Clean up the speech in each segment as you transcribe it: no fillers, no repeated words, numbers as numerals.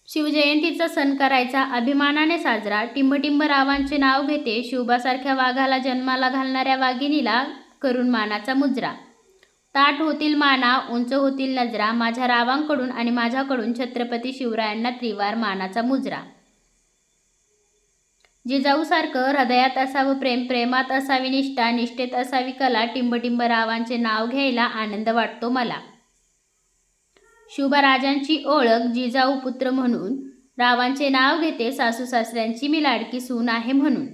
शिवजयंतीचा सण करायचा अभिमानाने साजरा. टिंबटिंब रावांचे नाव घेते, शिवबासारख्या वाघाला जन्माला घालणाऱ्या वाघिणीला करून मानाचा मुजरा. ताठ होतील माना, उंच होतील नजरा, माझ्या रावांकडून आणि माझ्याकडून छत्रपती शिवरायांना त्रिवार मानाचा मुजरा. जिजाऊसारखं हृदयात असावं प्रेम, प्रेमात असावी निष्ठा, निष्ठेत असावी कला. टिंबटिंब रावांचे नाव घ्यायला आनंद वाटतो मला. शिवबाराजांची ओळख जिजाऊ पुत्र म्हणून, रावांचे नाव घेते, सासू सासऱ्यांची मी लाडकी सून आहे म्हणून.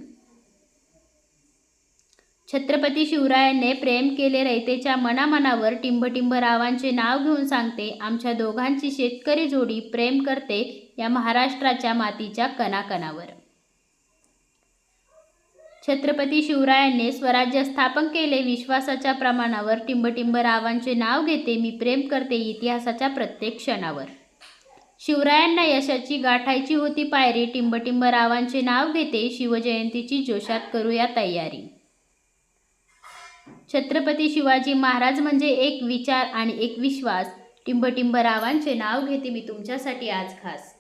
छत्रपती शिवरायांनी प्रेम केले रयतेच्या मनामनावर. टिंबटिंब रावांचे नाव घेऊन सांगते, आमच्या दोघांची शेतकरी जोडी प्रेम करते या महाराष्ट्राच्या मातीच्या कणाकणावर. छत्रपती शिवरायांनी स्वराज्य स्थापन केले विश्वासाच्या प्रमाणावर. टिंबटिंब रावांचे नाव घेते, मी प्रेम करते इतिहासाच्या प्रत्येक क्षणावर. शिवरायांना यशाची गाठायची होती पायरी. टिंबटिंब रावांचे नाव घेते, शिवजयंतीची जोशात करूया तयारी. छत्रपती शिवाजी महाराज म्हणजे एक विचार आणि एक विश्वास. टिंबटिंब रावांचे नाव घेते मी तुमच्यासाठी आज खास.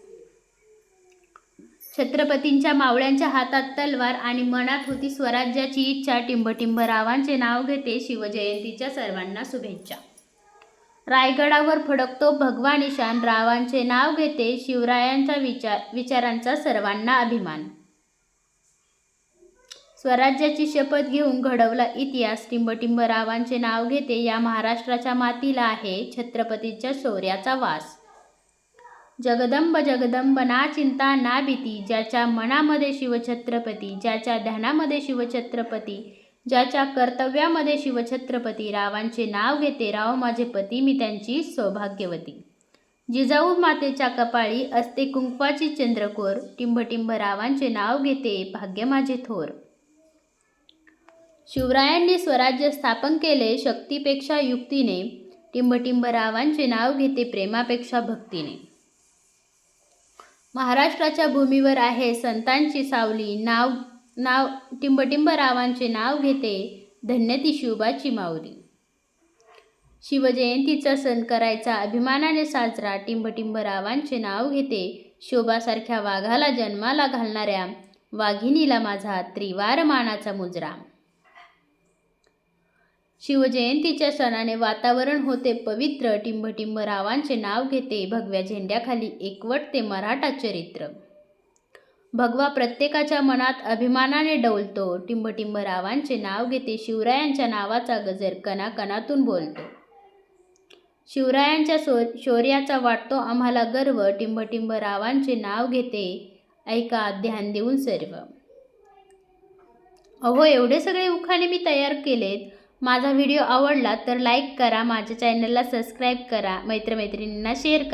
छत्रपतींच्या मावळ्यांच्या हातात तलवार आणि मनात होती स्वराज्याची इच्छा. टिंबटिंब रावांचे नाव घेते, शिवजयंतीच्या सर्वांना शुभेच्छा. रायगडावर फडकतो भगवा निशाण, रावांचे नाव घेते, शिवरायांच्या विचारांचा सर्वांना अभिमान. स्वराज्याची शपथ घेऊन घडवला इतिहास. टिंबटिंब रावांचे नाव घेते, या महाराष्ट्राच्या मातीला आहे छत्रपतीच्या शौर्याचा वास. जगदंब जगदंब ना चिंता ना भीती, ज्याच्या मनामध्ये शिवछत्रपती, ज्याच्या ध्यानामध्ये शिवछत्रपती, ज्याच्या कर्तव्यामध्ये शिवछत्रपती. रावांचे नाव घेते, राव माझे पती, मी त्यांची सौभाग्यवती. जिजाऊ मातेच्या कपाळी असते कुंकवाची चंद्रकोर. टिंबटिंब रावांचे नाव घेते, भाग्य माझे थोर. शिवरायांनी स्वराज्य स्थापन केले शक्तीपेक्षा युक्तीने. टिंबटिंब रावांचे नाव घेते, प्रेमापेक्षा भक्तीने. महाराष्ट्राच्या भूमीवर आहे संतांची सावली. नाव टिंबटिंब रावांचे नाव घेते, धन्य ती शिवबाची माऊली. शिवजयंतीचा सण करायचा अभिमानाने साजरा. टिंबटिंब रावांचे नाव घेते, शिवबासारख्या वाघाला जन्माला घालणाऱ्या वाघिणीला माझा त्रिवार मानाचा मुजरा. शिवजयंतीच्या सणाने वातावरण होते पवित्र. टिंबटिंब रावांचे नाव घेते, भगव्या झेंड्याखाली एकवटते मराठा चरित्र. भगवा प्रत्येकाच्या मनात अभिमानाने डोलतो. टिंबटिंब रावांचे नाव घेते, शिवरायांच्या नावाचा गजर कणाकणातून बोलतो. शिवरायांच्या शौर्याचा वाटतो आम्हाला गर्व. टिंबटिंब रावांचे नाव घेते, ऐका ध्यान देऊन सर्व. अहो, एवढे सगळे उखाणे मी तयार केलेत. माझा व्हिडिओ आवडला तर लाईक करा, माझ्या चॅनलला सबस्क्राईब करा, मित्रमैत्रिणींना शेअर करा.